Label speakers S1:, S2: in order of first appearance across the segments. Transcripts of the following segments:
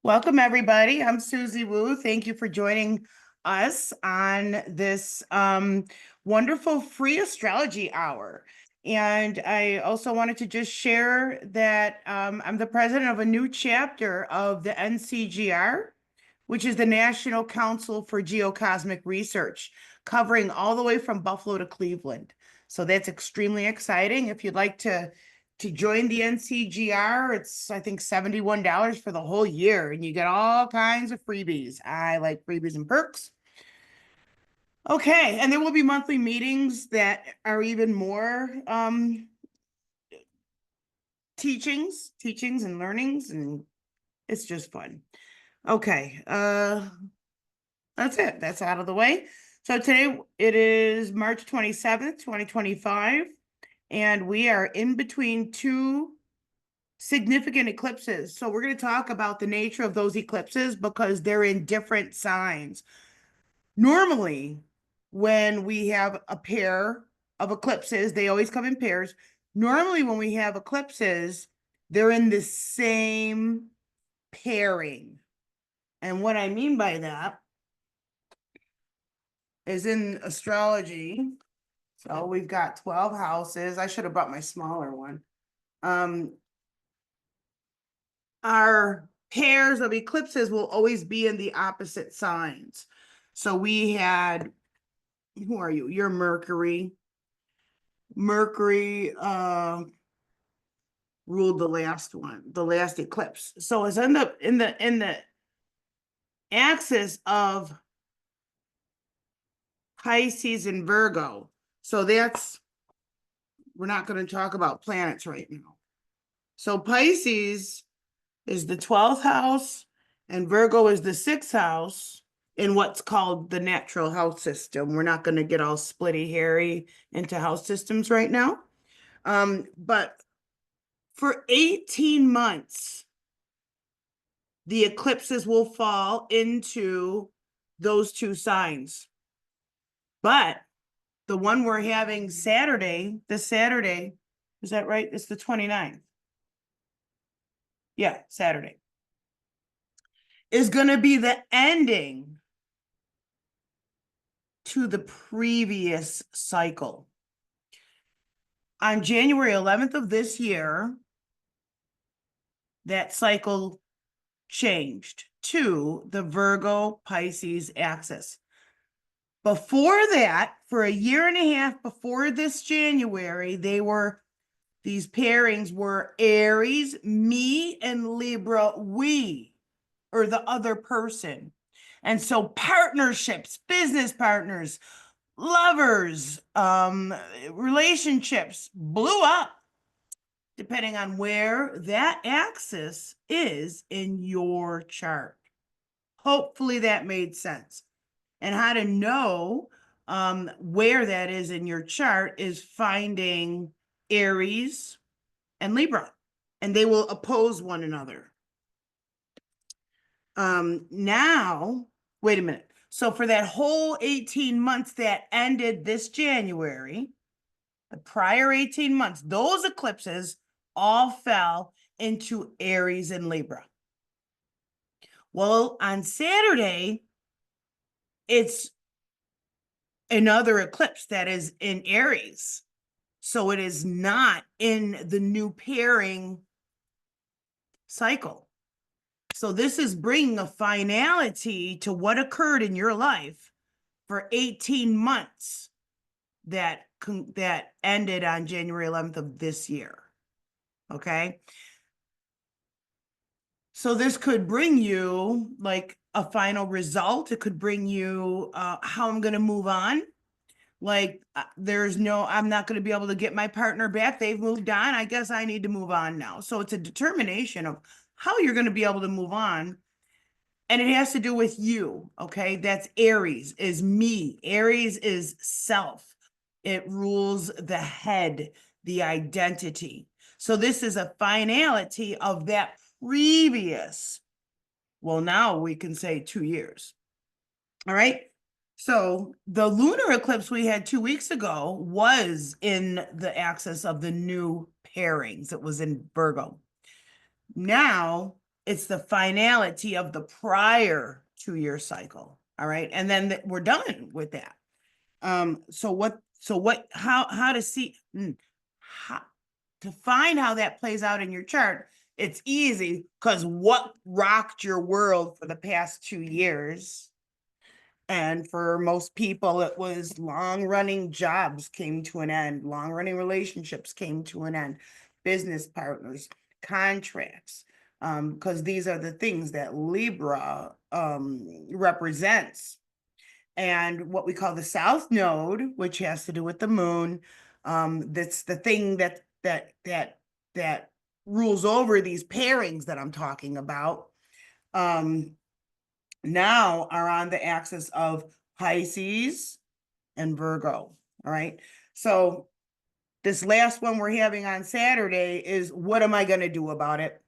S1: Welcome, everybody. I'm Suzy Wu. Thank you for joining us on this wonderful free astrology hour. And I also wanted to just share that I'm the president of a new chapter of the NCGR, which is the National Council for Geocosmic Research, covering all the way from Buffalo to Cleveland. So that's extremely exciting. If you'd like to join the NCGR, it's I think $71 for the whole year, and you get all kinds of freebies. I like freebies and perks. Okay, and there will be monthly meetings that are even more teachings and learnings, and it's just fun. Okay, that's it. That's out of the way. So today it is March 27th, 2025, and we are in between two significant eclipses. So we're going to talk about the nature of those eclipses because they're in different signs. Normally, when we have a pair of eclipses, they always come in pairs. Normally, when we have eclipses, they're in the same pairing. And what I mean by that is in astrology. So we've got 12 houses. I should have brought my smaller one. Our pairs of eclipses will always be in the opposite signs. So we had, who are you? You're Mercury. Mercury ruled the last one, the last eclipse. So it's end up in the axis of Pisces and Virgo. So that's, we're not going to talk about planets right now. So Pisces is the 12th house and Virgo is the 6th house in what's called the natural house system. We're not going to get all splitty hairy into house systems right now. But for 18 months, the eclipses will fall into those two signs. But the one we're having Saturday, this Saturday, is that right? It's the 29th. Yeah, Saturday. Is going to be the ending to the previous cycle. On January 11th of this year, that cycle changed to the Virgo Pisces axis. Before that, for a year and a half before this January, these pairings were Aries, me, and Libra, we, or the other person. And so partnerships, business partners, lovers, relationships blew up depending on where that axis is in your chart. Hopefully that made sense. And how to know where that is in your chart is finding Aries and Libra, and they will oppose one another. Now, wait a minute. So for that whole 18 months that ended this January, the prior 18 months, those eclipses all fell into Aries and Libra. Well, on Saturday, it's another eclipse that is in Aries. So it is not in the new pairing cycle. So this is bringing a finality to what occurred in your life for 18 months that ended on January 11th of this year. Okay. So this could bring you like a final result. It could bring you how I'm going to move on. Like I'm not going to be able to get my partner back. They've moved on. I guess I need to move on now. So it's a determination of how you're going to be able to move on. And it has to do with you. Okay. That's Aries is me. Aries is self. It rules the head, the identity. So this is a finality of that previous, well, now we can say 2 years. All right. So the lunar eclipse we had 2 weeks ago was in the axis of the new pairings. It was in Virgo. Now
S2: It's the finality of the prior 2-year cycle. All right. And then we're done with that. How to see, how, to find how that plays out in your chart, it's easy because what rocked your world for the past 2 years? And for most people, it was long-running jobs came to an end, long-running relationships came to an end, business partners, contracts, because these are the things that Libra represents. And what we call the South Node, which has to do with the moon, that's the thing that rules over these pairings that I'm talking about. Now are on the axis of Pisces and Virgo. All right. So this last one we're having on Saturday is, what am I going to do about it?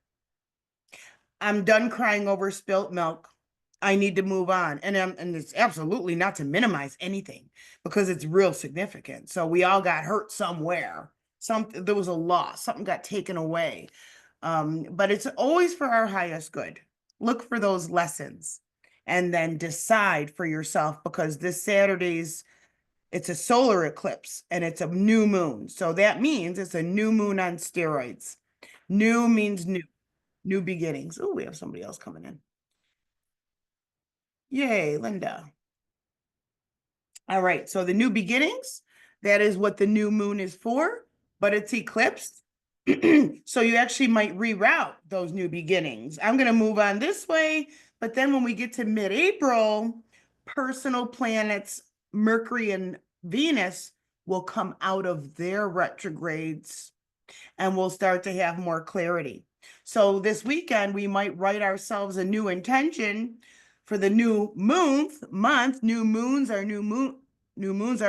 S2: I'm done crying over spilt milk. I need to move on. And it's absolutely not to minimize anything because it's real significant. So we all got hurt somewhere. There was a loss, something got taken away. But it's always for our highest good. Look for those lessons and then decide for yourself, because this Saturday's, it's a solar eclipse and it's a new moon. So that means it's a new moon on steroids. New means new beginnings. Oh, we have somebody else coming in. Yay, Linda. All right, so the new beginnings, that is what the new moon is for, but it's eclipsed. So you actually might reroute those new beginnings. I'm going to move on this way, but then when we get to mid-April, personal planets, Mercury and Venus, will come out of their retrogrades and we'll start to have more clarity. So this weekend, we might write ourselves a new intention for the new month. New moons are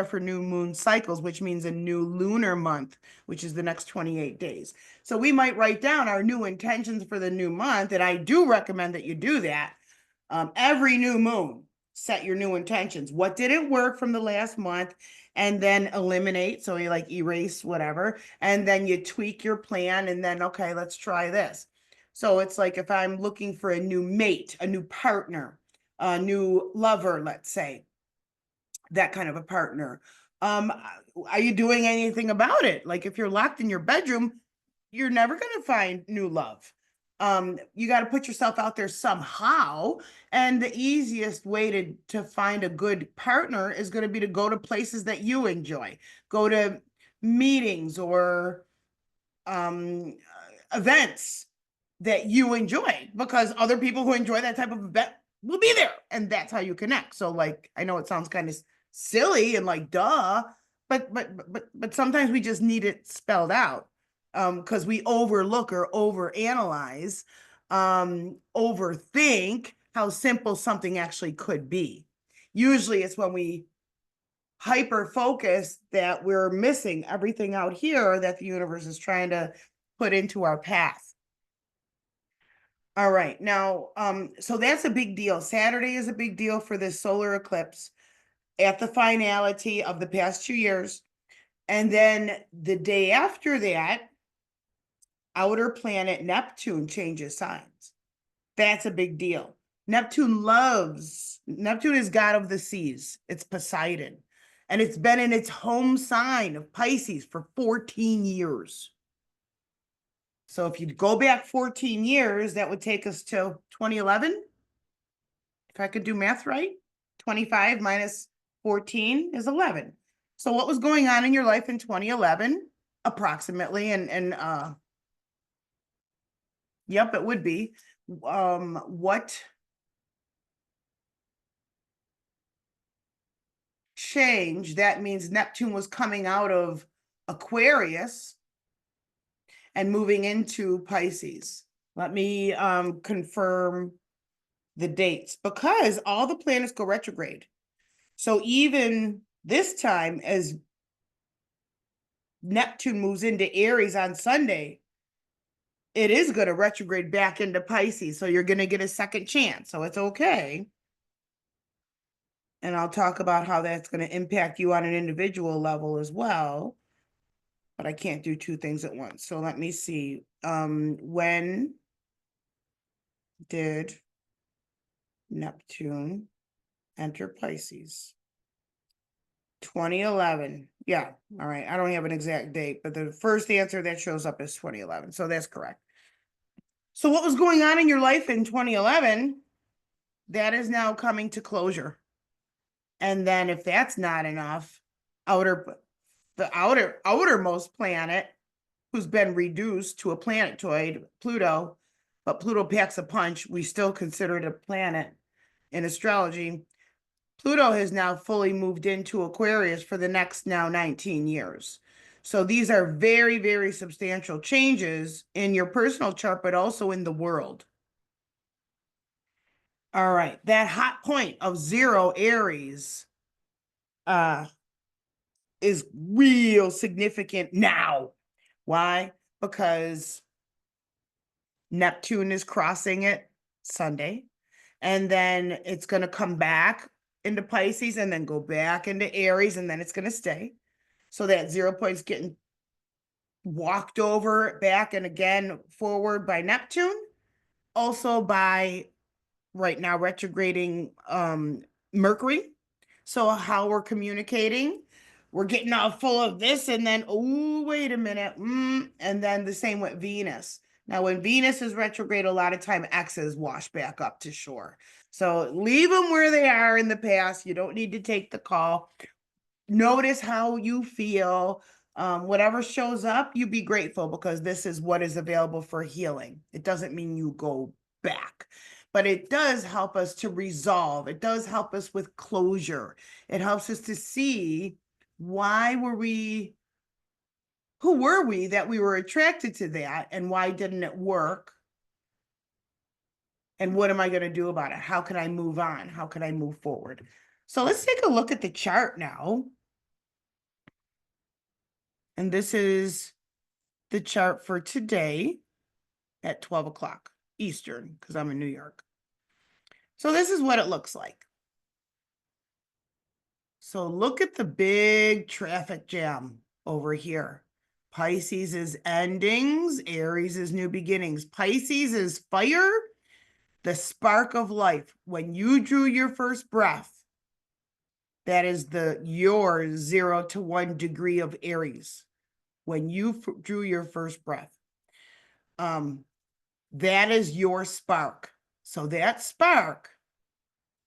S2: for new moon cycles, which means a new lunar month, which is the next 28 days. So we might write down our new intentions for the new month, and I do recommend that you do that. Every new moon, set your new intentions. What didn't work from the last month? And then eliminate. So you like erase whatever, and then you tweak your plan, and then, okay, let's try this. So it's like if I'm looking for a new mate, a new partner, a new lover, let's say, that kind of a partner. Are you doing anything about it? Like if you're locked in your bedroom, you're never going to find new love. You got to put yourself out there somehow. And the easiest way to find a good partner is going to be to go to places that you enjoy, go to meetings or events that you enjoy, because other people who enjoy that type of event will be there, and that's how you connect. So like, I know it sounds kind of silly and like duh, but sometimes we just need it spelled out, because we overlook or overanalyze, overthink how simple something actually could be. Usually it's when we hyper focus that we're missing everything out here that the universe is trying to put into our path. All right, now, so that's a big deal. Saturday is a big deal for this solar eclipse at the finality of the past 2 years. And then the day after that, outer planet Neptune changes signs. That's a big deal. Neptune is god of the seas. It's Poseidon. And it's been in its home sign of Pisces for 14 years. So if you go back 14 years, that would take us to 2011. If I could do math right, 25 minus 14 is 11. So what was going on in your life in 2011, approximately? Yep, it would be. What change? That means Neptune was coming out of Aquarius and moving into Pisces. Let me confirm the dates, because all the planets go retrograde. So even this time, as Neptune moves into Aries on Sunday, it is going to retrograde back into Pisces. So you're going to get a second chance. So it's okay. And I'll talk about how that's going to impact you on an individual level as well. But I can't do two things at once. So let me see. When did Neptune enter Pisces? 2011. Yeah. All right. I don't have an exact date, but the first answer that shows up is 2011. So that's correct. So what was going on in your life in 2011? That is now coming to closure. And then if that's not enough, the outermost planet, who's been reduced to a planetoid, Pluto, but Pluto packs a punch. We still consider it a planet in astrology. Pluto has now fully moved into Aquarius for the next now 19 years. So these are very, very substantial changes in your personal chart, but also in the world. All right, that hot point of 0 Aries is real significant now. Why? Because Neptune is crossing it Sunday, and then it's going to come back into Pisces and then go back into Aries, and then it's going to stay. So that 0 point's getting walked over back and again forward by Neptune, also by right now retrograding Mercury. So how we're communicating, we're getting all full of this, and then oh wait a minute, and then the same with Venus. Now when Venus is retrograde, a lot of time X's wash back up to shore. So leave them where they are in the past. You don't need to take the call. Notice how you feel. Whatever shows up, you be grateful, because this is what is available for healing. It doesn't mean you go back, but it does help us to resolve. It does help us with closure. It helps us to see who were we that we were attracted to that, and why didn't it work? And what am I going to do about it? How can I move on? How can I move forward? So let's take a look at the chart now. And this is the chart for today at 12 o'clock Eastern, because I'm in New York. So this is what it looks like. So look at the big traffic jam over here. Pisces is endings, Aries is new beginnings. Pisces is fire, the spark of life. When you drew your first breath, that is your 0 to 1 degree of Aries. When you drew your first breath, that is your spark. So that spark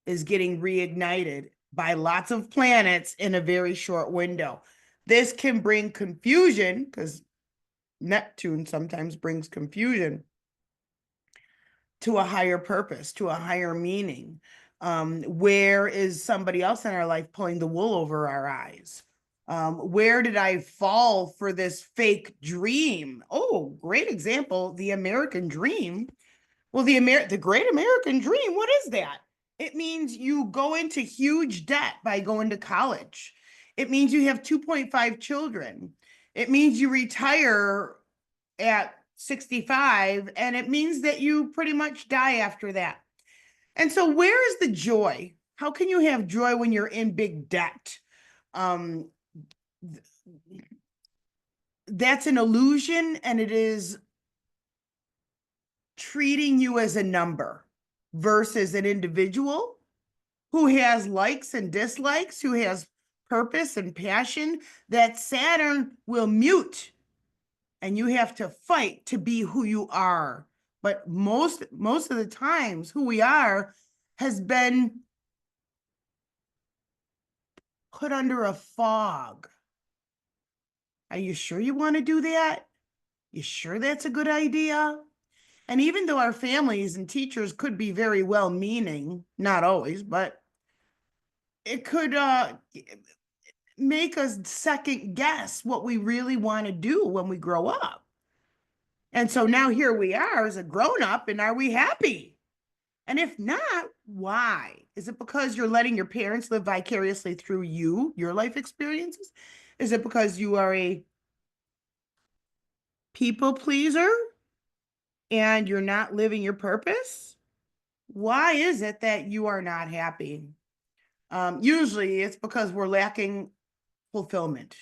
S2: is getting reignited by lots of planets in a very short window. This can bring confusion, because Neptune sometimes brings confusion, to a higher purpose, to a higher meaning. Where is somebody else in our life pulling the wool over our eyes? Where did I fall for this fake dream? Oh, great example, the American dream. Well, the great American dream, what is that? It means you go into huge debt by going to college. It means you have 2.5 children. It means you retire at 65, and it means that you pretty much die after that. And so where is the joy? How can you have joy when you're in big debt? That's an illusion, and it is treating you as a number versus an individual who has likes and dislikes, who has purpose and passion that Saturn will mute, and you have to fight to be who you are. But most of the times, who we are has been put under a fog. Are you sure you want to do that? You sure that's a good idea? And even though our families and teachers could be very well-meaning, not always, but it could make us second guess what we really want to do when we grow up. And so now here we are as a grown-up, and are we happy? And if not, why? Is it because you're letting your parents live vicariously through you, your life experiences? Is it because you are a people pleaser and you're not living your purpose? Why is it that you are not happy? Usually it's because we're lacking fulfillment.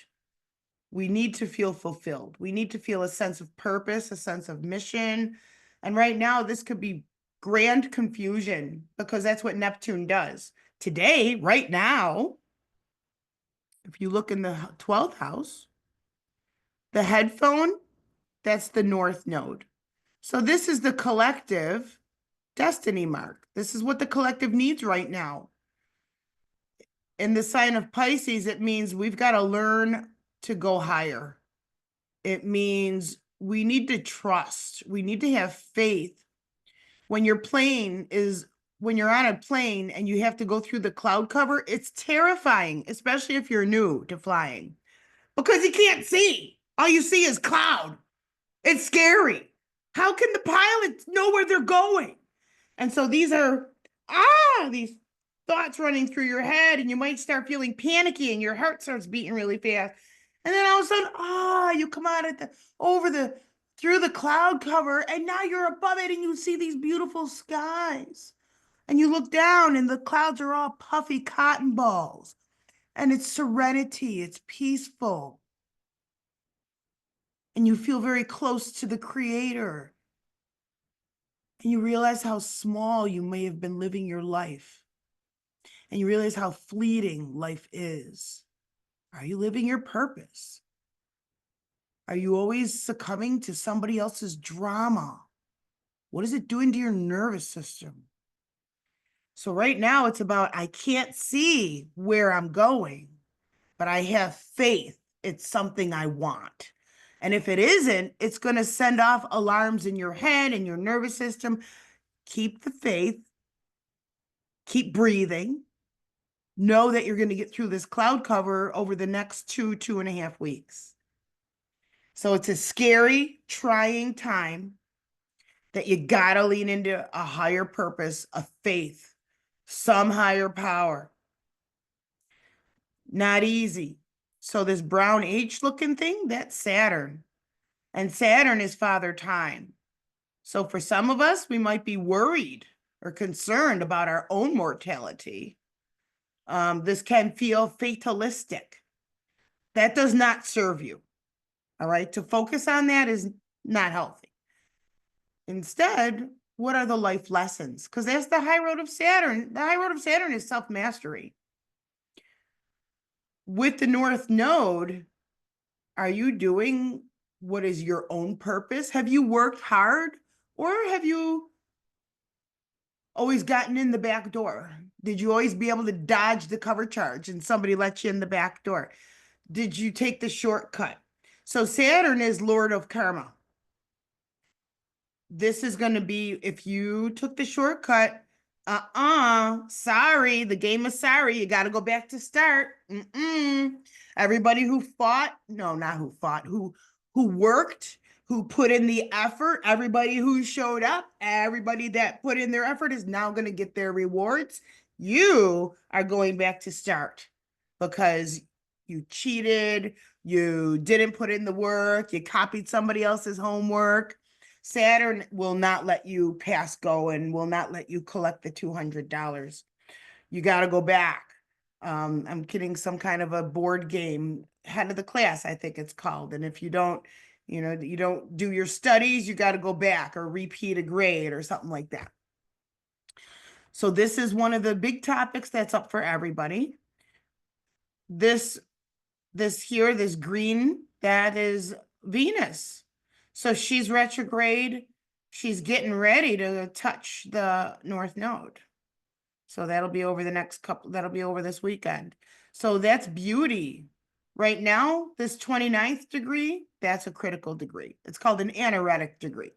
S2: We need to feel fulfilled. We need to feel a sense of purpose, a sense of mission. And right now, this could be grand confusion, because that's what Neptune does. Today, right now, if you look in the 12th house, the headphone, that's the North Node. So this is the collective destiny mark. This is what the collective needs right now. In the sign of Pisces, it means we've got to learn to go higher. It means we need to trust. We need to have faith. When you're when you're on a plane and you have to go through the cloud cover, it's terrifying, especially if you're new to flying, because you can't see. All you see is cloud. It's scary. How can the pilots know where they're going? And so these are, these thoughts running through your head, and you might start feeling panicky and your heart starts beating really fast. And then all of a sudden, you come out through the cloud cover, and now you're above it and you see these beautiful skies. And you look down and the clouds are all puffy cotton balls. And it's serenity, it's peaceful. And you feel very close to the creator. And you realize how small you may have been living your life. And you realize how fleeting life is. Are you living your purpose? Are you always succumbing to somebody else's drama? What is it doing to your nervous system? So right now it's about, I can't see where I'm going, but I have faith it's something I want. And if it isn't, it's going to send off alarms in your head and your nervous system. Keep the faith, keep breathing. Know that you're going to get through this cloud cover over the next 2.5 weeks. So it's a scary, trying time that you got to lean into a higher purpose, a faith, some higher power. Not easy. So this brown H looking thing, that's Saturn. And Saturn is Father Time. So for some of us, we might be worried or concerned about our own mortality. This can feel fatalistic. That does not serve you. All right. To focus on that is not healthy. Instead, what are the life lessons? Because that's the high road of Saturn. The high road of Saturn is self-mastery. With the North Node, are you doing what is your own purpose? Have you worked hard, or have you always gotten in the back door? Did you always be able to dodge the cover charge and somebody let you in the back door? Did you take the shortcut? So Saturn is Lord of Karma. This is going to be, if you took the shortcut, sorry, the game is sorry. You got to go back to start. Everybody who fought, no, not who fought, who worked, who put in the effort, everybody who showed up, everybody that put in their effort is now going to get their rewards. You are going back to start because you cheated, you didn't put in the work, you copied somebody else's homework. Saturn will not let you pass go and will not let you collect the $200. You got to go back. I'm kidding, some kind of a board game, head of the class, I think it's called. And if you don't, you don't do your studies, you got to go back or repeat a grade or something like that. So this is one of the big topics that's up for everybody. This green, that is Venus. So she's retrograde. She's getting ready to touch the North Node. So that'll be over that'll be over this weekend. So that's beauty. Right now, this 29th degree, that's a critical degree. It's called an anaretic degree.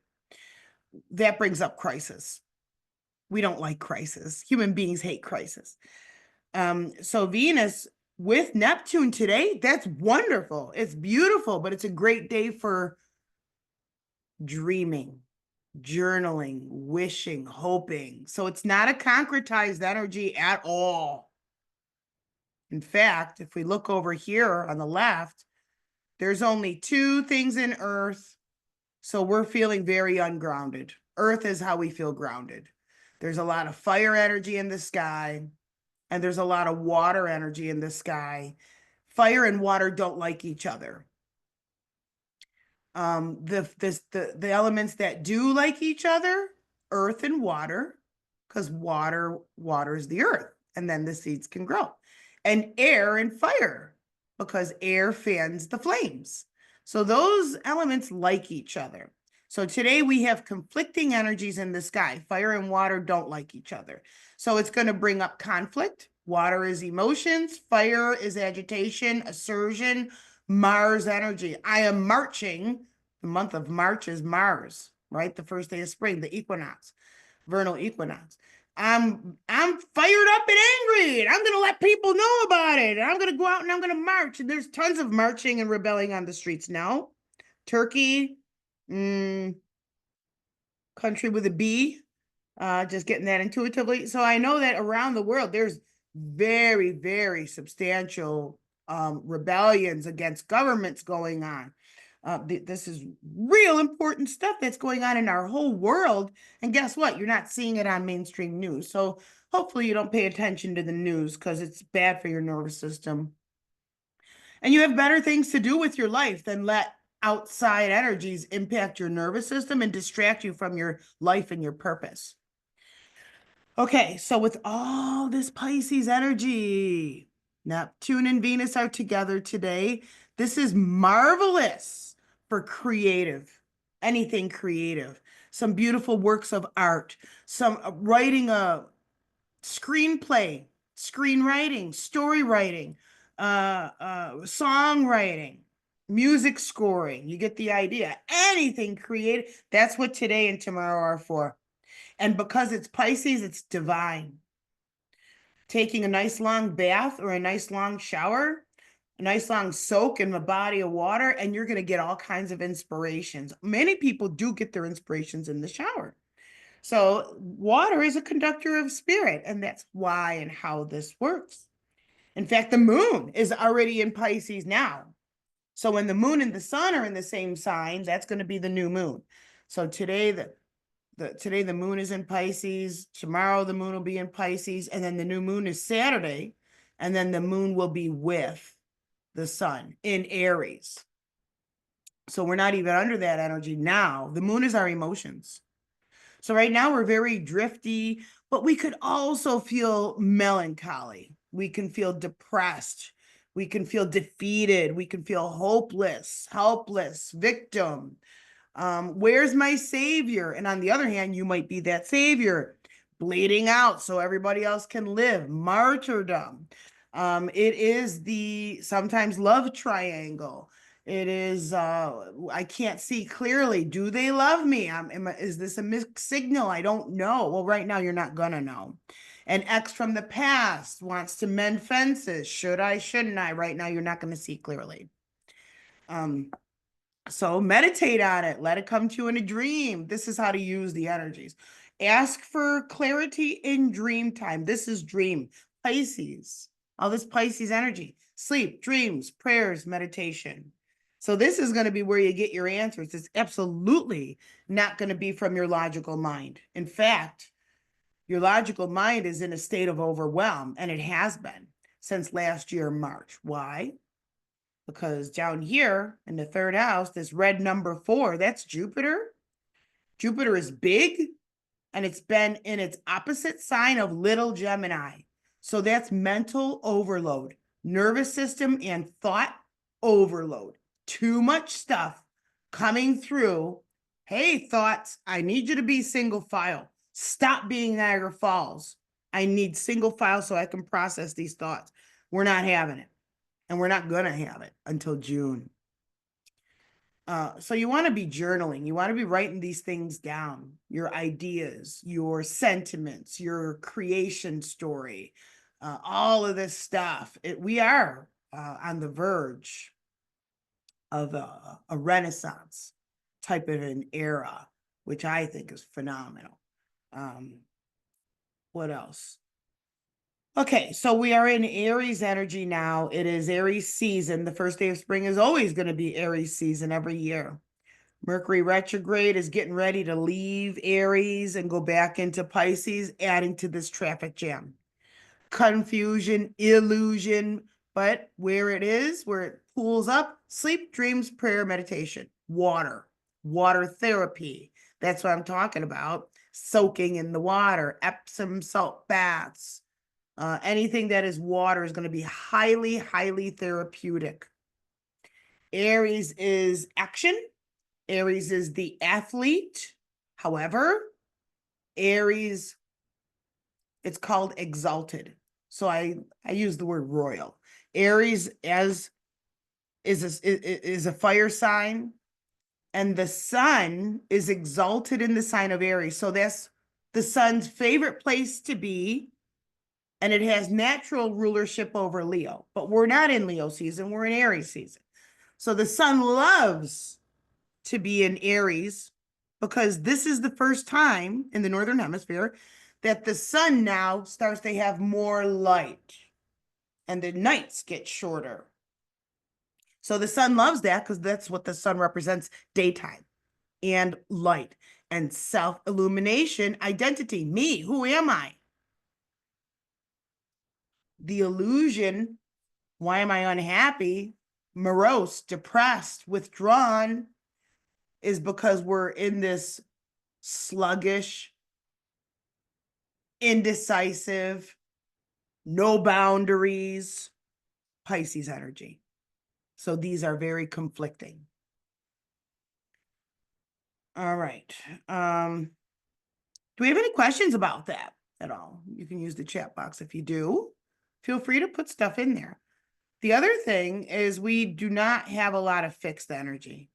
S2: That brings up crisis. We don't like crisis. Human beings hate crisis. So Venus with Neptune today, that's wonderful. It's beautiful, but it's a great day for dreaming, journaling, wishing, hoping. So it's not a concretized energy at all. In fact, if we look over here on the left, there's only 2 things in Earth. So we're feeling very ungrounded. Earth is how we feel grounded. There's a lot of fire energy in the sky, and there's a lot of water energy in the sky. Fire and water don't like each other. The elements that do like each other, earth and water, because water waters the earth, and then the seeds can grow. And air and fire, because air fans the flames. So those elements like each other. So today we have conflicting energies in the sky. Fire and water don't like each other. So it's going to bring up conflict. Water is emotions. Fire is agitation, assertion, Mars energy. I am marching. The month of March is Mars, right? The first day of spring, the equinox, vernal equinox. I'm fired up and angry, and I'm gonna let people know about it. And I'm gonna go out and I'm gonna march. And there's tons of marching and rebelling on the streets now. Turkey, country with a B, just getting that intuitively. So I know that around the world, there's very, very substantial rebellions against governments going on. This is real important stuff that's going on in our whole world. And guess what? You're not seeing it on mainstream news. So hopefully you don't pay attention to the news because it's bad for your nervous system. And you have better things to do with your life than let outside energies impact your nervous system and distract you from your life and your purpose. Okay, so with all this Pisces energy, Neptune and Venus are together today. This is marvelous for anything creative, some beautiful works of art, some writing a screenplay, screenwriting, story writing, songwriting, music scoring. You get the idea. Anything creative. That's what today and tomorrow are for. And because it's Pisces, it's divine. Taking a nice long bath or a nice long shower, a nice long soak in a body of water, and you're going to get all kinds of inspirations. Many people do get their inspirations in the shower. So water is a conductor of spirit, and that's why and how this works. In fact, the moon is already in Pisces now. So when the moon and the sun are in the same sign, that's going to be the new moon. So today the moon is in Pisces. Tomorrow the moon will be in Pisces, and then the new moon is Saturday, and then the moon will be with the sun in Aries. So we're not even under that energy now. The moon is our emotions. So right now we're very drifty, but we could also feel melancholy. We can feel depressed. We can feel defeated. We can feel hopeless, helpless, victim. Where's my savior? And on the other hand, you might be that savior, bleeding out so everybody else can live, martyrdom. It is the sometimes love triangle. It is, I can't see clearly. Do they love me? Is this a mixed signal? I don't know. Well, right now you're not gonna know. An ex from the past wants to mend fences. Should I, shouldn't I? Right now you're not gonna see clearly. So meditate on it. Let it come to you in a dream. This is how to use the energies. Ask for clarity in dream time. This is dream. Pisces. All this Pisces energy. Sleep, dreams, prayers, meditation. So this is going to be where you get your answers. It's absolutely not going to be from your logical mind. In fact, your logical mind is in a state of overwhelm, and it has been since last year, March. Why? Because down here in the third house, this red number 4, that's Jupiter. Jupiter is big, and it's been in its opposite sign of little Gemini. So that's mental overload, nervous system and thought overload. Too much stuff coming through. Hey, thoughts, I need you to be single file. Stop being Niagara Falls. I need single file so I can process these thoughts. We're not having it. And we're not going to have it until June. So you want to be journaling. You want to be writing these things down, your ideas, your sentiments, your creation story, all of this stuff. We are on the verge of a renaissance type of an era, which I think is phenomenal. What else? Okay, so we are in Aries energy now. It is Aries season. The first day of spring is always going to be Aries season every year. Mercury retrograde is getting ready to leave Aries and go back into Pisces, adding to this traffic jam. Confusion, illusion, but where it pools up, sleep, dreams, prayer, meditation, water therapy. That's what I'm talking about. soaking in the water, Epsom salt baths, anything that is water is going to be highly, highly therapeutic. Aries is action. Aries is the athlete. However, Aries, it's called exalted. So I use the word royal. Aries is a fire sign, and the sun is exalted in the sign of Aries. So that's the sun's favorite place to be, and it has natural rulership over Leo. But we're not in Leo season, we're in Aries season. So the sun loves to be in Aries because this is the first time in the Northern Hemisphere that the sun now starts to have more light and the nights get shorter. So the sun loves that because that's what the sun represents, daytime and light and self-illumination, identity. Me, who am I? The illusion, why am I unhappy, morose, depressed, withdrawn, is because we're in this sluggish, indecisive, no boundaries, Pisces energy. So these are very conflicting. All right. Do we have any questions about that at all? You can use the chat box if you do. Feel free to put stuff in there. The other thing is we do not have a lot of fixed energy.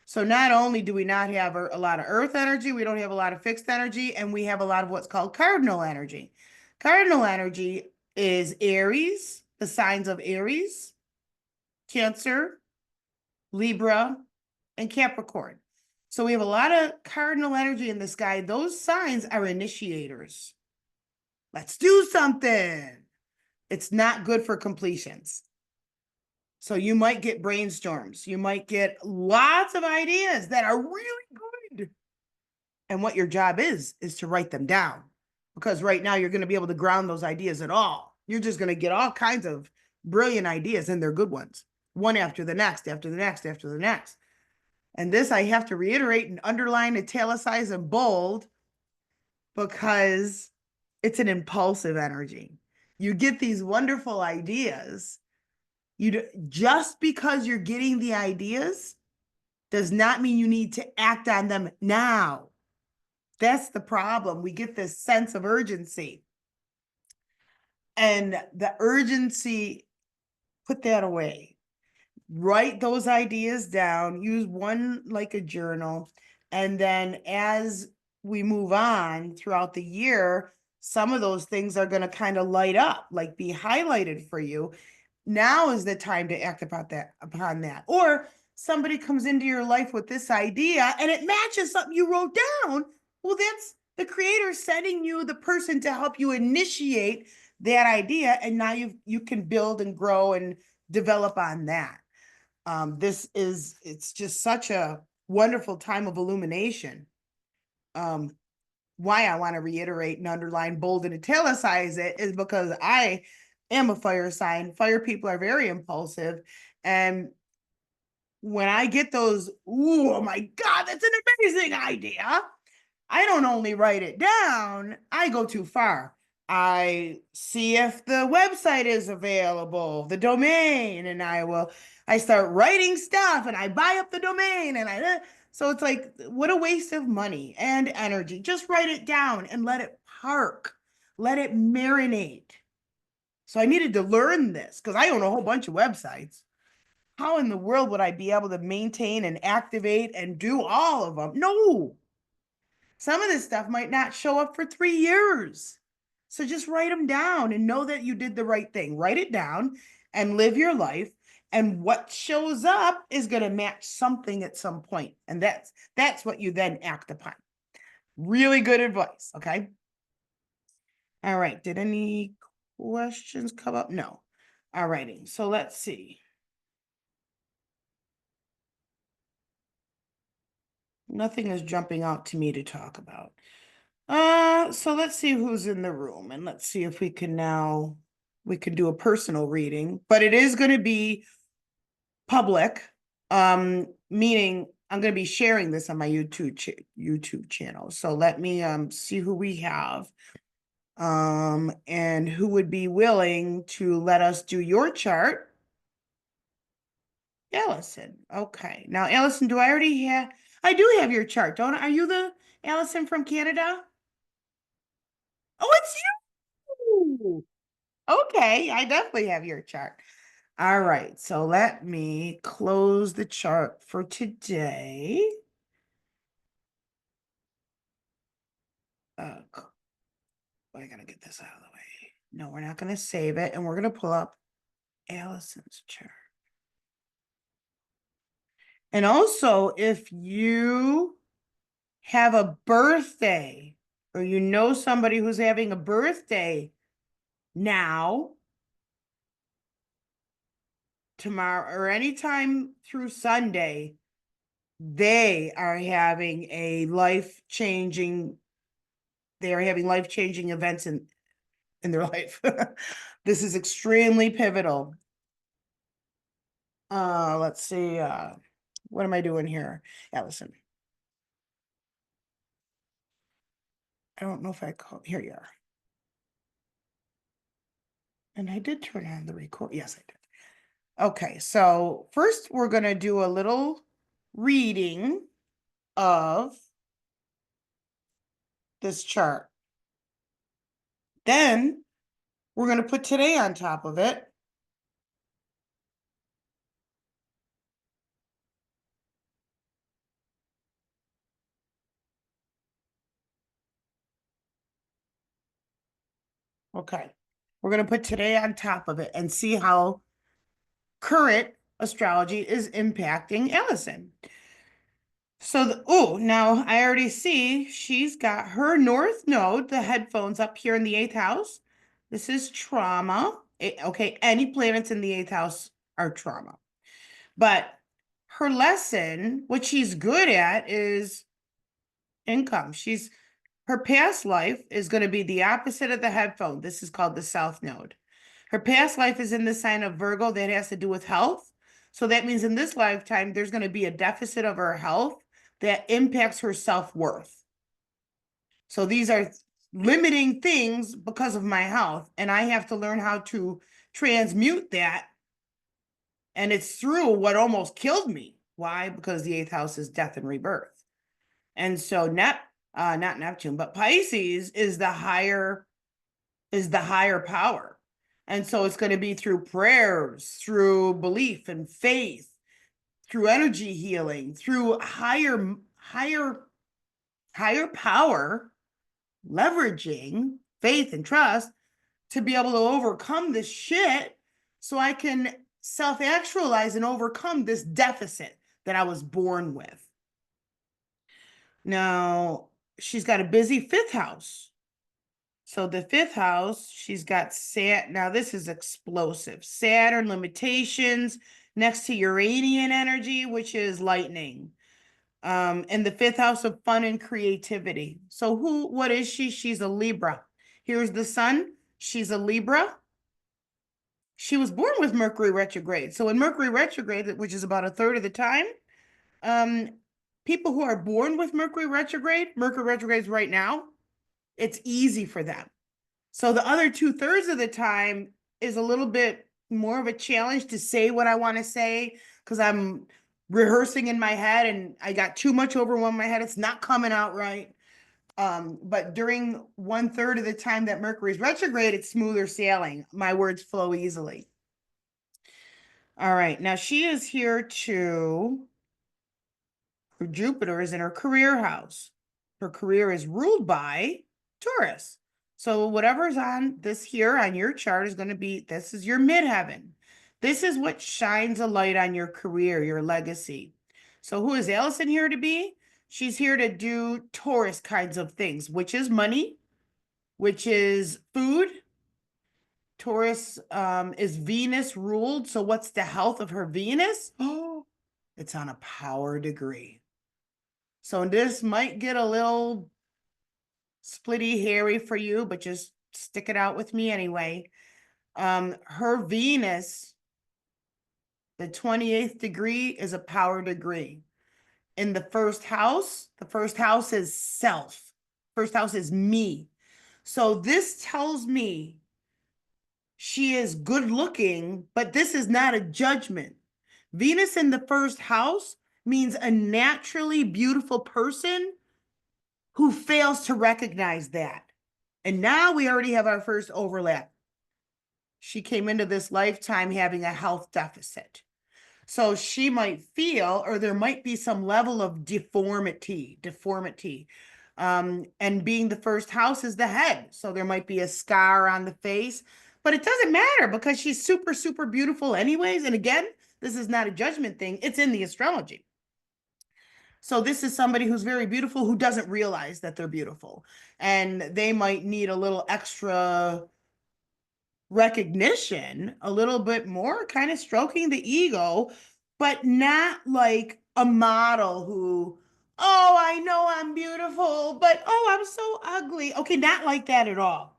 S2: So not only do we not have a lot of earth energy, we don't have a lot of fixed energy, and we have a lot of what's called cardinal energy. Cardinal energy is Aries, the signs of Aries, Cancer, Libra, and Capricorn. So we have a lot of cardinal energy in the sky. Those signs are initiators. Let's do something. It's not good for completions. So you might get brainstorms. You might get lots of ideas that are really good. And what your job is to write them down. Because right now you're going to be able to ground those ideas at all. You're just going to get all kinds of brilliant ideas, and they're good ones. One after the next, after the next, after the next. And this I have to reiterate and underline, italicize, and bold because it's an impulsive energy. You get these wonderful ideas. Just because you're getting the ideas does not mean you need to act on them now. That's the problem. We get this sense of urgency. And the urgency, put that away. Write those ideas down, use one like a journal. And then as we move on throughout the year, some of those things are going to kind of light up, like be highlighted for you. Now is the time to act upon that. Or somebody comes into your life with this idea and it matches something you wrote down. Well, that's the creator sending you the person to help you initiate that idea. And now you can build and grow and develop on that. It's just such a wonderful time of illumination. Why I want to reiterate and underline, bold, and italicize it is because I am a fire sign. Fire people are very impulsive. And when I get those, oh my God, that's an amazing idea. I don't only write it down, I go too far. I see if the website is available, the domain, and I start writing stuff and I buy up the domain so it's like, what a waste of money and energy. Just write it down and let it park, let it marinate. So I needed to learn this because I own a whole bunch of websites. How in the world would I be able to maintain and activate and do all of them? No. Some of this stuff might not show up for 3 years. So just write them down and know that you did the right thing. Write it down and live your life. And what shows up is going to match something at some point. And that's what you then act upon. Really good advice. Okay. All right. Did any questions come up? No. All righty. So let's see. Nothing is jumping out to me to talk about. So let's see who's in the room and let's see if we can do a personal reading, but it is going to be public, meaning
S1: I'm going to be sharing this on my YouTube channel. So let me see who we have. And who would be willing to let us do your chart. Allison. Okay. Now, Allison, do I already have, I do have your chart, don't I? Are you the Allison from Canada? Oh, it's you. Okay, I definitely have your chart. All right, so let me close the chart for today. I gotta get this out of the way. No, we're not gonna save it, and we're gonna pull up Allison's chart. And also, if you have a birthday or you know somebody who's having a birthday now, tomorrow, or anytime through Sunday, they are having a life-changing, they are having life-changing events in their life. This is extremely pivotal. Let's see, what am I doing here, Allison? I don't know if I call, here you are. And I did turn on the record. Yes, I did. Okay, so first we're gonna do a little reading of this chart. Then we're gonna put today on top of it. Okay, we're gonna put today on top of it and see how current astrology is impacting Allison. So, oh, now I already see she's got her North Node, the headphones up here in the eighth house. This is trauma. Okay, any planets in the eighth house are trauma. But her lesson, what she's good at is income. Her past life is going to be the opposite of the headphone. This is called the South Node. Her past life is in the sign of Virgo that has to do with health. So that means in this lifetime, there's going to be a deficit of her health that impacts her self-worth. So these are limiting things because of my health, and I have to learn how to transmute that. And it's through what almost killed me. Why? Because the eighth house is death and rebirth. And so not Neptune, but Pisces is the higher power. And so it's going to be through prayers, through belief and faith, through energy healing, through higher power, leveraging faith and trust to be able to overcome this shit so I can self-actualize and overcome this deficit that I was born with. Now, she's got a busy fifth house. So the fifth house, she's got now this is explosive. Saturn limitations next to Uranian energy, which is lightning. And the fifth house of fun and creativity. So what is she? She's a Libra. Here's the sun. She's a Libra. She was born with Mercury retrograde. So in Mercury retrograde, which is about a third of the time, people who are born with Mercury retrograde is right now, it's easy for them. So the other 2/3 of the time is a little bit more of a challenge to say what I want to say because I'm rehearsing in my head and I got too much overwhelm in my head. It's not coming out right. But during 1/3 of the time that Mercury is retrograde, it's smoother sailing. My words flow easily. All right, now she is here her Jupiter is in her career house. Her career is ruled by Taurus. So whatever's on this here on your chart is going to be, this is your midheaven. This is what shines a light on your career, your legacy. So who is Allison here to be? She's here to do Taurus kinds of things, which is money, which is food. Taurus is Venus ruled. So what's the health of her Venus? Oh, it's on a power degree. So this might get a little splitty hairy for you, but just stick it out with me anyway. Her Venus, the 28th degree, is a power degree.
S2: in the first house is self. First house is me. So this tells me she is good looking, but this is not a judgment. Venus in the first house means a naturally beautiful person who fails to recognize that. And now we already have our first overlap. She came into this lifetime having a health deficit. So she might feel, or there might be some level of deformity. And being the first house is the head. So there might be a scar on the face, but it doesn't matter because she's super, super beautiful anyways. And again, this is not a judgment thing. It's in the astrology. So this is somebody who's very beautiful who doesn't realize that they're beautiful. And they might need a little extra recognition, a little bit more, kind of stroking the ego, but not like a model who, oh, I know I'm beautiful, but oh, I'm so ugly. Okay, not like that at all.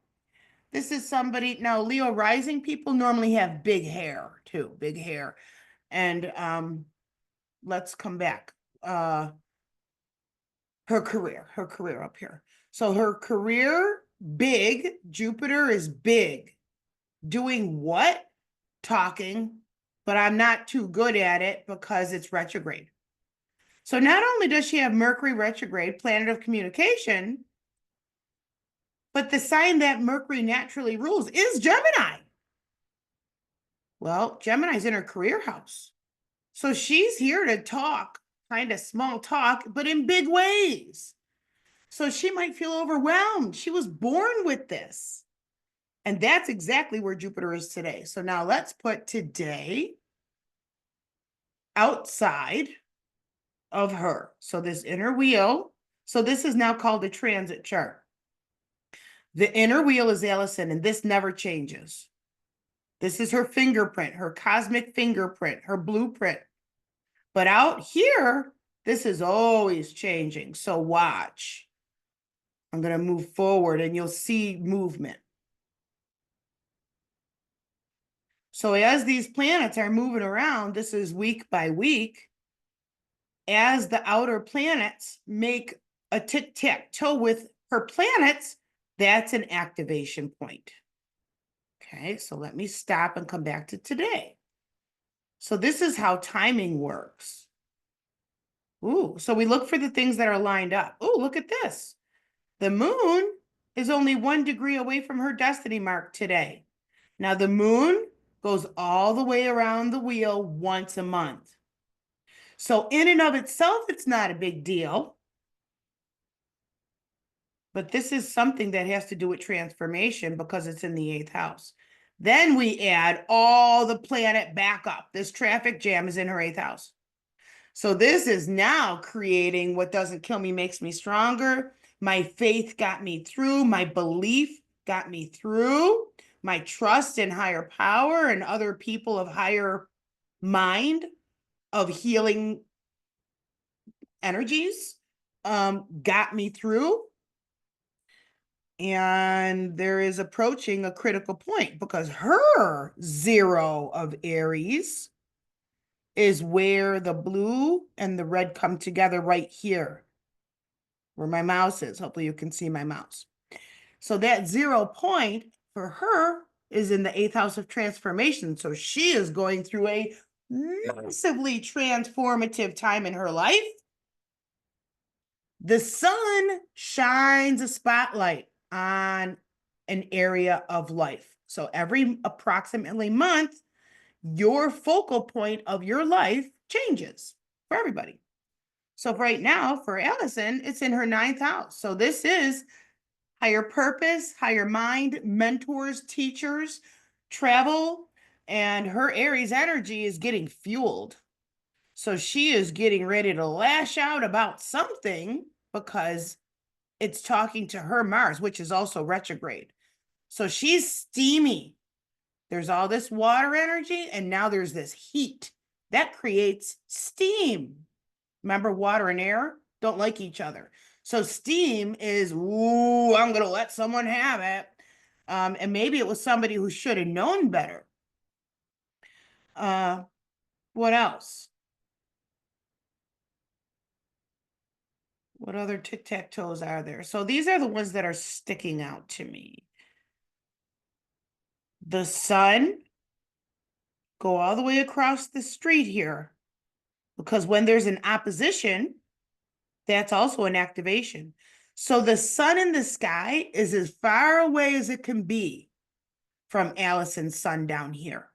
S2: This is somebody, now Leo rising people normally have big hair too, big hair. And let's come back. Her career up here. So her career, big, Jupiter is big. Doing what? Talking, but I'm not too good at it because it's retrograde. So not only does she have Mercury retrograde, planet of communication, but the sign that Mercury naturally rules is Gemini. Well, Gemini's in her career house. So she's here to talk, kind of small talk, but in big ways. So she might feel overwhelmed. She was born with this. And that's exactly where Jupiter is today. So now let's put today outside of her. So this inner wheel. So this is now called a transit chart. The inner wheel is Allison, and this never changes. This is her fingerprint, her cosmic fingerprint, her blueprint. But out here, this is always changing. So watch. I'm going to move forward and you'll see movement. So as these planets are moving around, this is week by week, as the outer planets make a tic-tac-toe with her planets, that's an activation point. Okay, so let me stop and come back to today. So this is how timing works. Ooh, so we look for the things that are lined up. Ooh, look at this. The moon is only 1 degree away from her destiny mark today. Now the moon goes all the way around the wheel once a month. So in and of itself, it's not a big deal. But this is something that has to do with transformation because it's in the 8th house. Then we add all the planet backup. This traffic jam is in her 8th house. So this is now creating what doesn't kill me makes me stronger. My faith got me through. My belief got me through. My trust in higher power and other people of higher mind, of healing energies, got me through. And there is approaching a critical point because her 0 of Aries is where the blue and the red come together right here, where my mouse is. Hopefully you can see my mouse. So that 0 point for her is in the 8th house of transformation. So she is going through a massively transformative time in her life. The sun shines a spotlight on an area of life. So every approximately month, your focal point of your life changes for everybody. So right now, for Allison, it's in her 9th house. So this is higher purpose, higher mind, mentors, teachers, travel, and her Aries energy is getting fueled. So she is getting ready to lash out about something because it's talking to her Mars, which is also retrograde. So she's steamy. There's all this water energy, and now there's this heat that creates steam. Remember, water and air don't like each other. So steam is, ooh, I'm going to let someone have it. And maybe it was somebody who should have known better. What else?
S1: What other tic-tac-toes are there? So these are the ones that are sticking out to me. The sun, go all the way across the street here, because when there's an opposition, that's also an activation. So the sun in the sky is as far away as it can be from Allison's sun down here.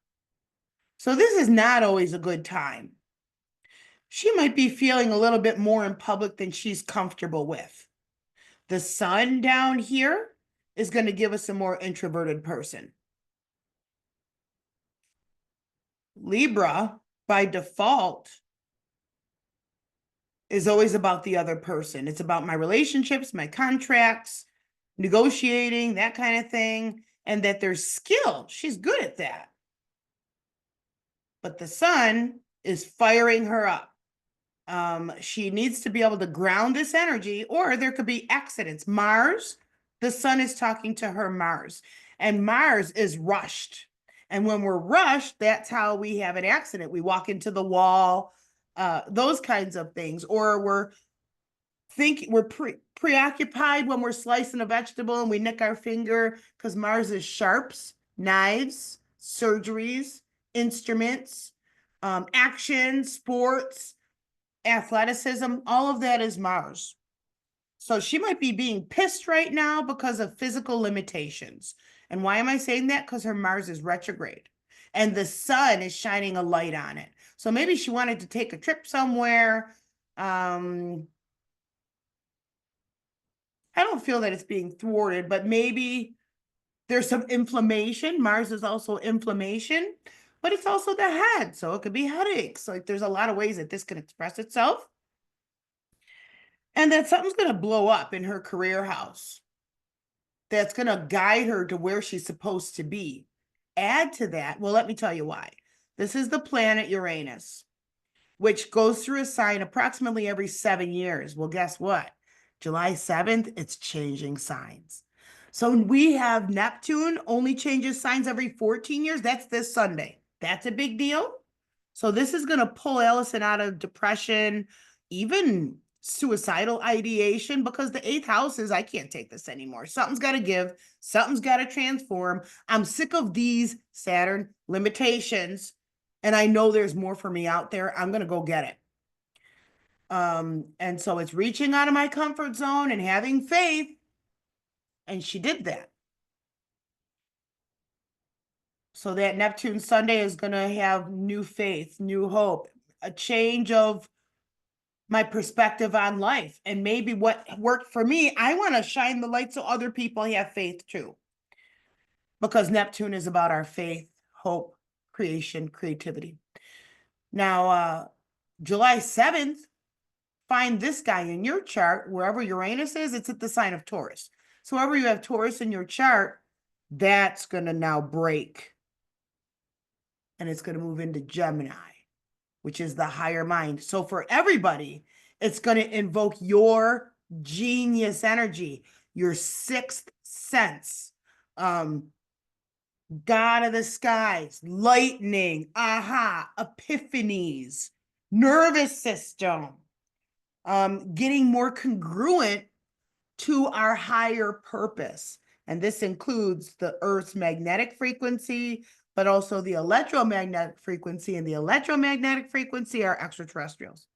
S1: So this is not always a good time. She might be feeling a little bit more in public than she's comfortable with. The sun down here is going to give us a more introverted person. Libra, by default, is always about the other person. It's about my relationships, my contracts, negotiating, that kind of thing, and that there's skill. She's good at that. But the sun is firing her up. She needs to be able to ground this energy, or there could be accidents. Mars, the sun is talking to her Mars, and Mars is rushed. And when we're rushed, that's how we have an accident. We walk into the wall, those kinds of things, or we're preoccupied when we're slicing a vegetable and we nick our finger, because Mars is sharps, knives, surgeries, instruments, action, sports, athleticism, all of that is Mars. So she might be being pissed right now because of physical limitations. And why am I saying that? Because her Mars is retrograde and the sun is shining a light on it. So maybe she wanted to take a trip somewhere. I don't feel that it's being thwarted, but maybe there's some inflammation. Mars is also inflammation, but it's also the head. So it could be headaches. Like there's a lot of ways that this can express itself. And that something's going to blow up in her career house. That's going to guide her to where she's supposed to be. Add to that, well, let me tell you why. This is the planet Uranus, which goes through a sign approximately every 7 years. Well, guess what? July 7th, it's changing signs. So we have Neptune only changes signs every 14 years. That's this Sunday. That's a big deal. So this is going to pull Allison out of depression, even suicidal ideation, because the eighth house is, I can't take this anymore. Something's got to give. Something's got to transform. I'm sick of these Saturn limitations. And I know there's more for me out there. I'm going to go get it. And so it's reaching out of my comfort zone and having faith. And she did that. So that Neptune Sunday is going to have new faith, new hope, a change of my perspective on life. And maybe what worked for me, I want to shine the light so other people have faith too. Because Neptune is about our faith, hope, creation, creativity. Now, July 7th, find this guy in your chart, wherever Uranus is, it's at the sign of Taurus. So wherever you have Taurus in your chart, that's going to now break. And it's going to move into Gemini, which is the higher mind. So for everybody, it's going to invoke your genius energy, your sixth sense, God of the skies, lightning, aha, epiphanies, nervous system, getting more congruent to our higher purpose. And this includes the Earth's magnetic frequency, but also the electromagnetic frequency, and the electromagnetic frequency are extraterrestrials.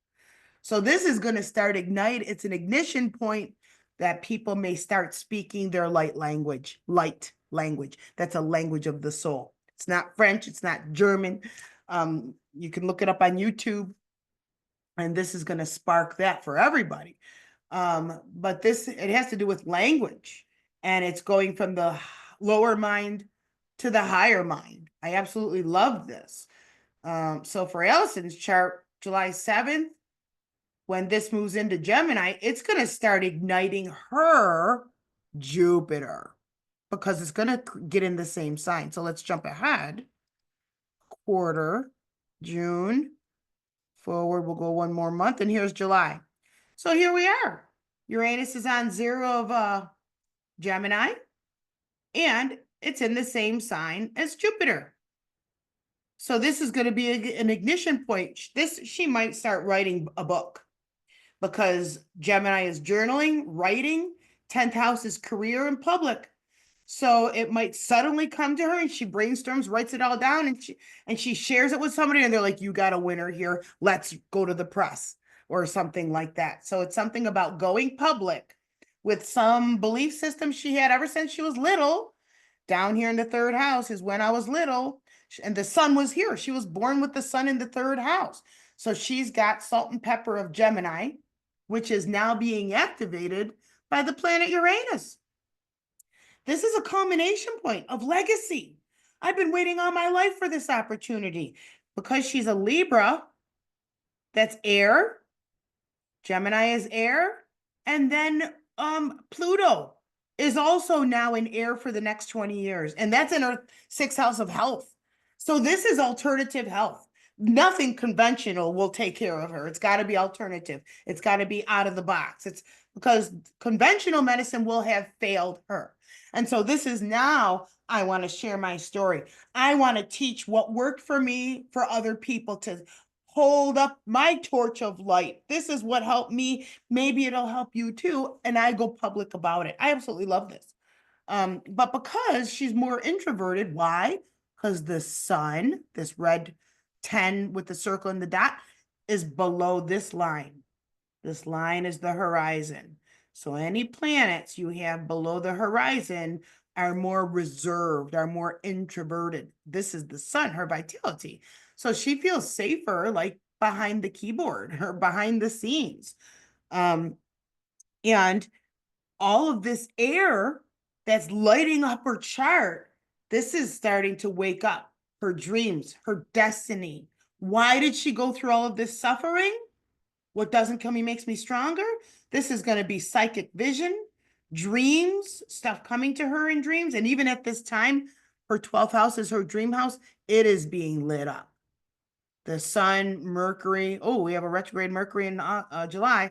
S1: So this is going to start ignite. It's an ignition point that people may start speaking their light language. That's a language of the soul. It's not French. It's not German. You can look it up on YouTube. And this is going to spark that for everybody. But it has to do with language. And it's going from the lower mind to the higher mind. I absolutely love this. So for Allison's chart, July 7th, when this moves into Gemini, it's going to start igniting her Jupiter, because it's going to get in the same sign. So let's jump ahead. Quarter, June, forward, we'll go one more month, and here's July. So here we are. Uranus is on 0 of Gemini, and it's in the same sign as Jupiter. So this is going to be an ignition point. She might start writing a book.
S2: because Gemini is journaling, writing, 10th house is career and public. So it might suddenly come to her and she brainstorms, writes it all down, and she shares it with somebody and they're like, you got a winner here. Let's go to the press or something like that. So it's something about going public with some belief system she had ever since she was little. Down here in the third house is when I was little, and the sun was here. She was born with the sun in the third house. So she's got salt and pepper of Gemini, which is now being activated by the planet Uranus. This is a culmination point of legacy. I've been waiting all my life for this opportunity because she's a Libra. That's air. Gemini is air. And then Pluto is also now in air for the next 20 years. And that's in her sixth house of health. So this is alternative health. Nothing conventional will take care of her. It's got to be alternative. It's got to be out of the box. It's because conventional medicine will have failed her. And so this is now, I want to share my story. I want to teach what worked for me for other people to hold up my torch of light. This is what helped me. Maybe it'll help you too. And I go public about it. I absolutely love this. But because she's more introverted, why? Because the sun, this red 10 with the circle and the dot, is below this line. This line is the horizon. So any planets you have below the horizon are more reserved, are more introverted. This is the sun, her vitality. So she feels safer, like behind the keyboard or behind the scenes. And all of this air that's lighting up her chart, this is starting to wake up her dreams, her destiny. Why did she go through all of this suffering? What doesn't kill me makes me stronger. This is going to be psychic vision, dreams, stuff coming to her in dreams. And even at this time, her 12th house is her dream house. It is being lit up. The sun, Mercury. Oh, we have a retrograde Mercury in July.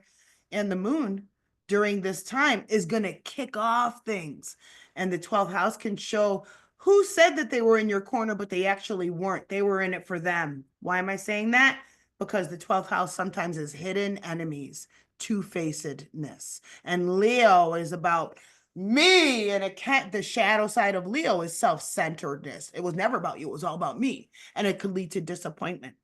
S2: And the moon during this time is going to kick off things. And the 12th house can show who said that they were in your corner, but they actually weren't. They were in it for them. Why am I saying that? Because the 12th house sometimes is hidden enemies, two-facedness. And Leo is about me, and the shadow side of Leo is self-centeredness. It was never about you. It was all about me. And it could lead to disappointment.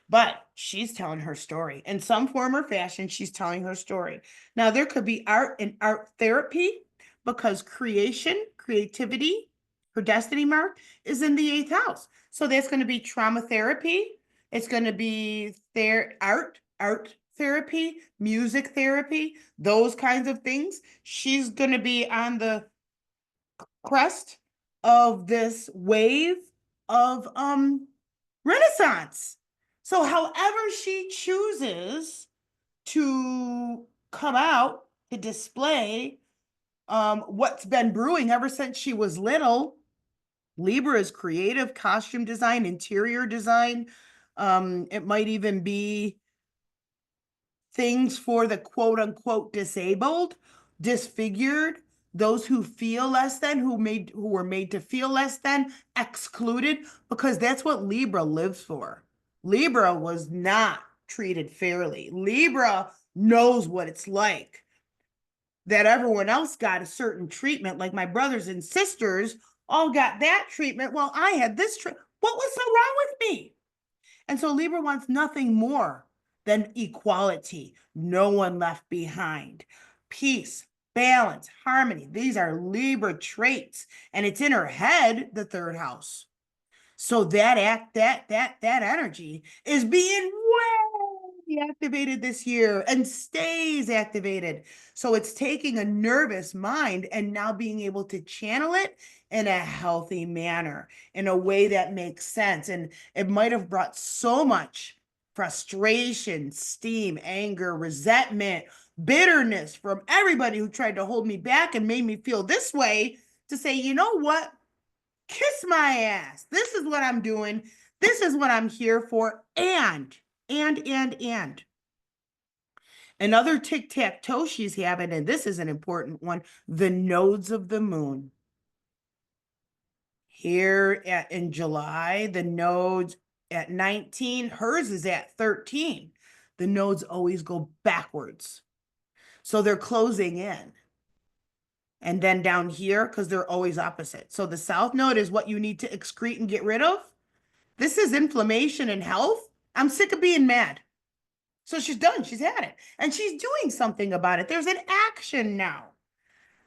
S2: But she's telling her story. In some form or fashion, she's telling her story. Now, there could be art and art therapy because creativity, her destiny mark is in the 8th house. So that's going to be trauma therapy. It's going to be art therapy, music therapy, those kinds of things. She's going to be on the crest of this wave of Renaissance. So however she chooses to come out to display what's been brewing ever since she was little. Libra is creative, costume design, interior design. It might even be things for the quote unquote disabled, disfigured, those who feel less than, who were made to feel less than, excluded, because that's what Libra lives for. Libra was not treated fairly. Libra knows what it's like that everyone else got a certain treatment, like my brothers and sisters all got that treatment. Well, I had this treatment. What was so wrong with me? And so Libra wants nothing more than equality, no one left behind, peace, balance, harmony. These are Libra traits, and it's in her head, the third house. So that energy is being way activated this year and stays activated. So it's taking a nervous mind and now being able to channel it in a healthy manner, in a way that makes sense. And it might have brought so much frustration, steam, anger, resentment, bitterness from everybody who tried to hold me back and made me feel this way, to say, you know what? Kiss my ass. This is what I'm doing. This is what I'm here for. And. Another tic-tac-toe she's having, and this is an important one, the nodes of the moon. Here in July, the nodes at 19, hers is at 13.
S1: the nodes always go backwards. So they're closing in. And then down here, because they're always opposite. So the south node is what you need to excrete and get rid of. This is inflammation and health. I'm sick of being mad. So she's done. She's had it. And she's doing something about it. There's an action now.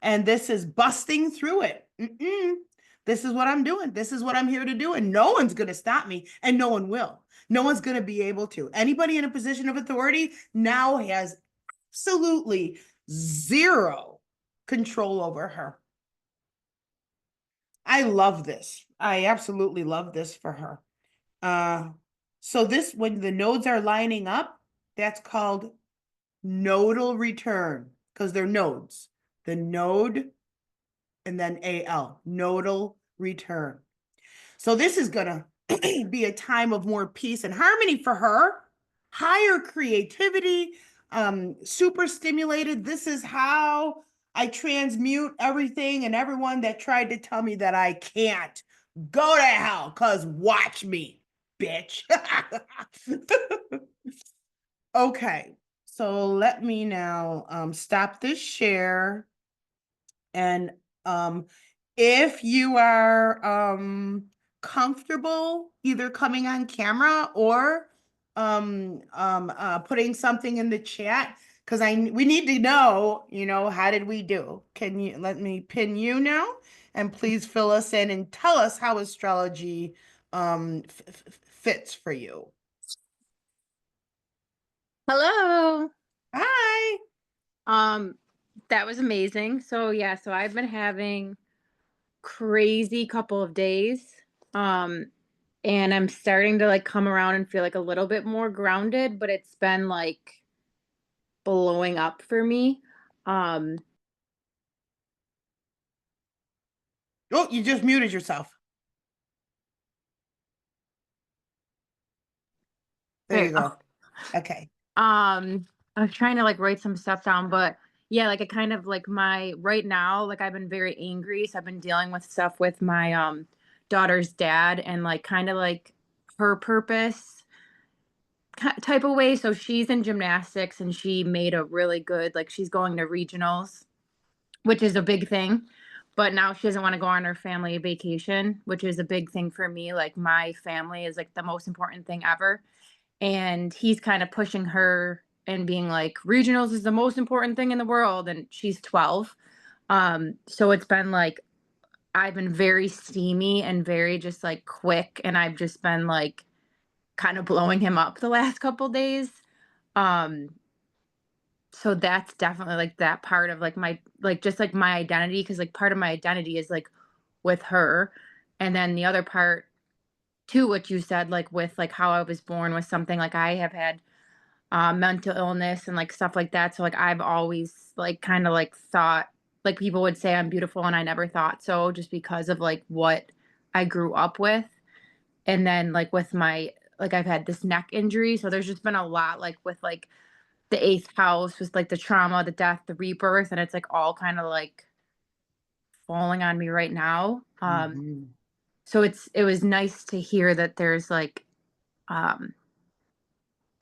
S1: And this is busting through it. This is what I'm doing. This is what I'm here to do. And no one's going to stop me. And no one will. No one's going to be able to. Anybody in a position of authority now has absolutely zero control over her. I love this. I absolutely love this for her. So this, when the nodes are lining up, that's called nodal return because they're nodes. The node and then AL, nodal return. So this is gonna be a time of more peace and harmony for her, higher creativity, super stimulated. This is how I transmute everything and everyone that tried to tell me that I can't. Go to hell, cause watch me, bitch. Okay, so let me now stop this share. And if you are comfortable either coming on camera or putting something in the chat, because we need to know, how did we do? Can you let me pin you now? And please fill us in and tell us how astrology fits for you.
S3: Hello.
S1: Hi.
S3: That was amazing. So yeah, so I've been having crazy couple of days. And I'm starting to like come around and feel like a little bit more grounded, but it's been like blowing up for me. Um,
S1: Oh, you just muted yourself. There you go. Okay.
S3: I was trying to like write some stuff down, but yeah, like it kind of like my right now, like I've been very angry. So I've been dealing with stuff with my daughter's dad and like kind of like her purpose type of way. So she's in gymnastics and she made a really good, like she's going to regionals, which is a big thing. But now she doesn't want to go on her family vacation, which is a big thing for me. Like my family is like the most important thing ever. And he's kind of pushing her and being like, regionals is the most important thing in the world. And she's 12. So it's been like, I've been very steamy and very just like quick. And I've just been like, kind of blowing him up the last couple days. Um, so that's definitely like that part of like my like just like my identity because like part of my identity is like with her, and then the other part too, what you said like with like how I was born with something like I have had mental illness and like stuff like that. So like I've always like kind of like thought like people would say I'm beautiful and I never thought so just because of like what I grew up with. And then like with my like I've had this neck injury, so there's just been a lot like with like the eighth house with like the trauma, the death, the rebirth, and it's like all kind of like falling on me right now.
S1: Mhm.
S3: So it was nice to hear that there's like um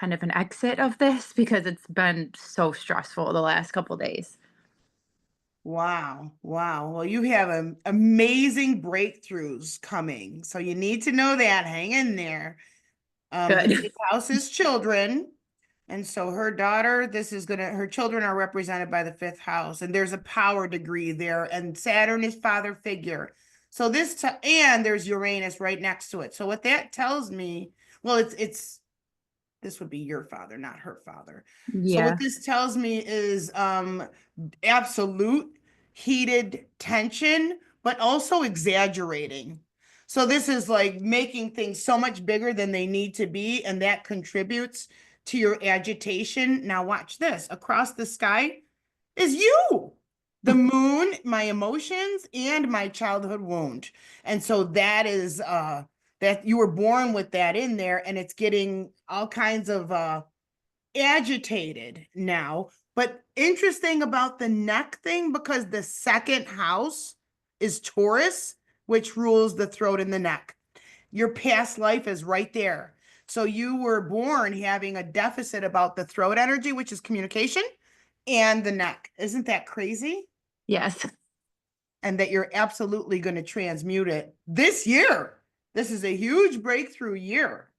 S3: kind of an exit of this because it's been so stressful the last couple days.
S1: Wow. Wow. Well, you have amazing breakthroughs coming. So you need to know that. Hang in there. The
S3: Good.
S1: fifth house is children. And so her daughter, her children are represented by the fifth house, and there's a power degree there, and Saturn is father figure. So and there's Uranus right next to it. So what that tells me, well, this would be your father, not her father. So what
S3: Yeah.
S1: this tells me is absolute heated tension, but also exaggerating. So this is like making things so much bigger than they need to be, and that contributes to your agitation. Now watch this. Across the sky is you. The moon, my emotions, and my childhood wound. And so that is that you were born with that in there, and it's getting all kinds of agitated now. But interesting about the neck thing, because the second house is Taurus, which rules the throat and the neck. Your past life is right there.
S2: So you were born having a deficit about the throat energy, which is communication, and the neck. Isn't that crazy?
S3: Yes.
S2: And that you're absolutely going to transmute it this year. This is a huge breakthrough year.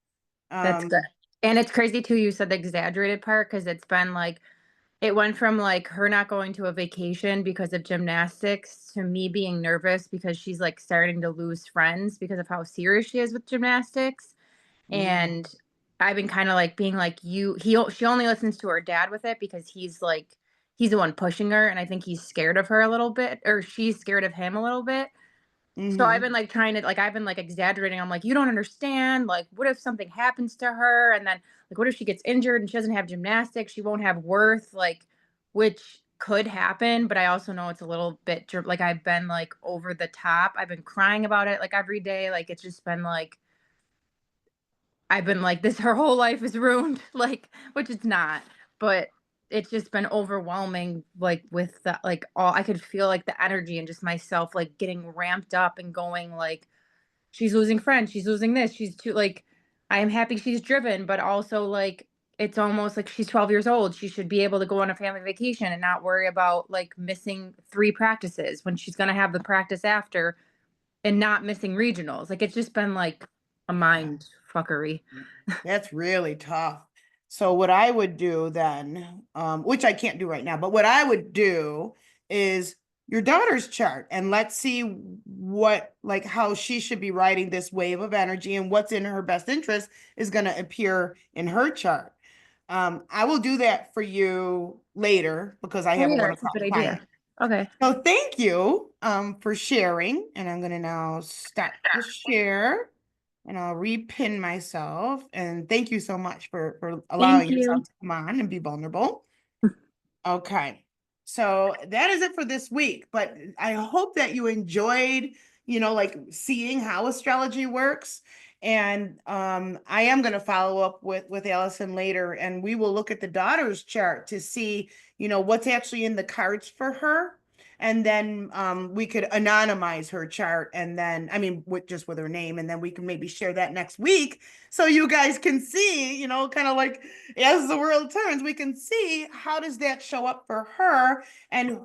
S3: That's good. And it's crazy too, you said the exaggerated part, because it's been like it went from like her not going to a vacation because of gymnastics to me being nervous because she's like starting to lose friends because of how serious she is with gymnastics. And I've been kind of like being like she only listens to her dad with it because he's the one pushing her, and I think he's scared of her a little bit, or she's scared of him a little bit. So I've been like trying to like I've been like exaggerating. I'm like, you don't understand. Like, what if something happens to her? And then like what if she gets injured and she doesn't have gymnastics? She won't have worth, like, which could happen, but I also know it's a little bit like I've been like over the top. I've been crying about it like every day. Like it's just been like I've been like this her whole life is ruined, like, which it's not, but it's just been overwhelming, like with the like all I could feel like the energy and just myself like getting ramped up and going like she's losing friends, she's losing this, she's too like I am happy she's driven, but also like it's almost like she's 12 years old. She should be able to go on a family vacation and not worry about like missing 3 practices when she's gonna have the practice after and not missing regionals. Like it's just been like a mind fuckery.
S2: That's really tough. So what I would do then, which I can't do right now, but what I would do is your daughter's chart, and let's see what, like, how she should be riding this wave of energy, and what's in her best interest is going to appear in her chart. I will do that for you later because I
S3: Oh
S2: have a
S3: yeah,
S2: one
S3: that's a
S2: o'clock
S3: good idea.
S2: client.
S3: Okay.
S2: So thank you for sharing, and I'm going to now start the share. And I'll repin myself. And thank you so much for allowing
S3: Thank
S2: yourself
S3: you.
S2: to come on and be vulnerable. Okay. So that is it for this week. But I hope that you enjoyed, like seeing how astrology works. And I am going to follow up with Allison later, and we will look at the daughter's chart to see, what's actually in the cards for her. And then we could anonymize her chart, and then, I mean, just with her name, and then we can maybe share that next week so you guys can see, kind of like as the world turns, we can see how does that show up for her, and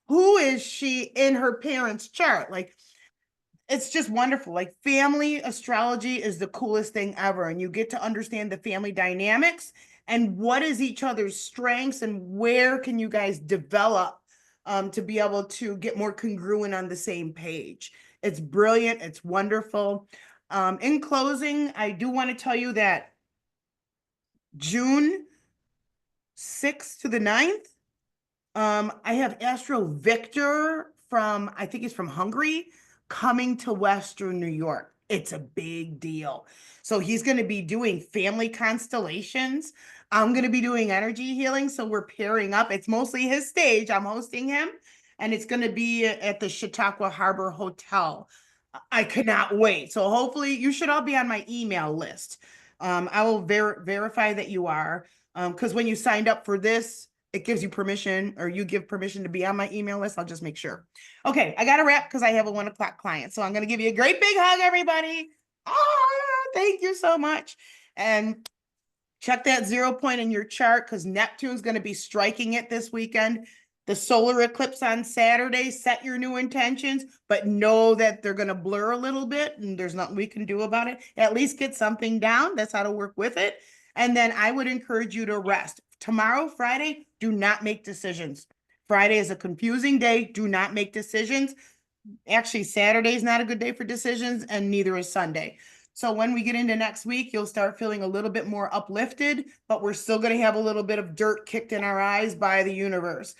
S2: who is she in her parents' chart. Like, it's just wonderful. Like, family astrology is the coolest thing ever, and you get to understand the family dynamics and what is each other's strengths and where can you guys develop to be able to get more congruent on the same page. It's brilliant. It's wonderful. In closing, I do want to tell you that June 6th to the 9th, I have Astro Victor from, I think he's from Hungary, coming to Western New York. It's a big deal. So he's going to be doing family constellations. I'm going to be doing energy healing. So we're pairing up. It's mostly his stage. I'm hosting him, and it's going to be at the Chautauqua Harbor Hotel. I cannot wait. So hopefully you should all be on my email list. I will verify that you are, because when you signed up for this, it gives you permission, or you give permission to be on my email list. I'll just make sure. Okay, I got to wrap because I have a 1 o'clock client. So I'm going to give you a great big hug, everybody. Thank you so much. And check that 0 point in your chart because Neptune's going to be striking it this weekend. The solar eclipse on Saturday. Set your new intentions, but know that they're going to blur a little bit, and there's nothing we can do about it. At least get something down. That's how to work with it. And then I would encourage you to rest. Tomorrow, Friday, do not make decisions. Friday is a confusing day. Do not make decisions. Actually, Saturday is not a good day for decisions, and neither is Sunday. So when we get into next week, you'll start feeling a little bit more uplifted, but we're still going to have a little bit of dirt kicked in our eyes by the universe.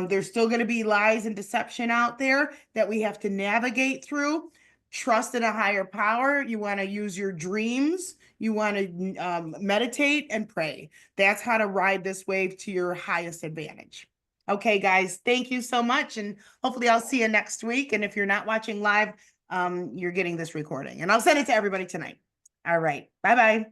S2: There's still going to be lies and deception out there that we have to navigate through. Trust in a higher power. You want to use your dreams. You want to meditate and pray. That's how to ride this wave to your highest advantage. Okay, guys, thank you so much. And hopefully I'll see you next week. And if you're not watching live, you're getting this recording. And I'll send it to everybody tonight. All right. Bye-bye.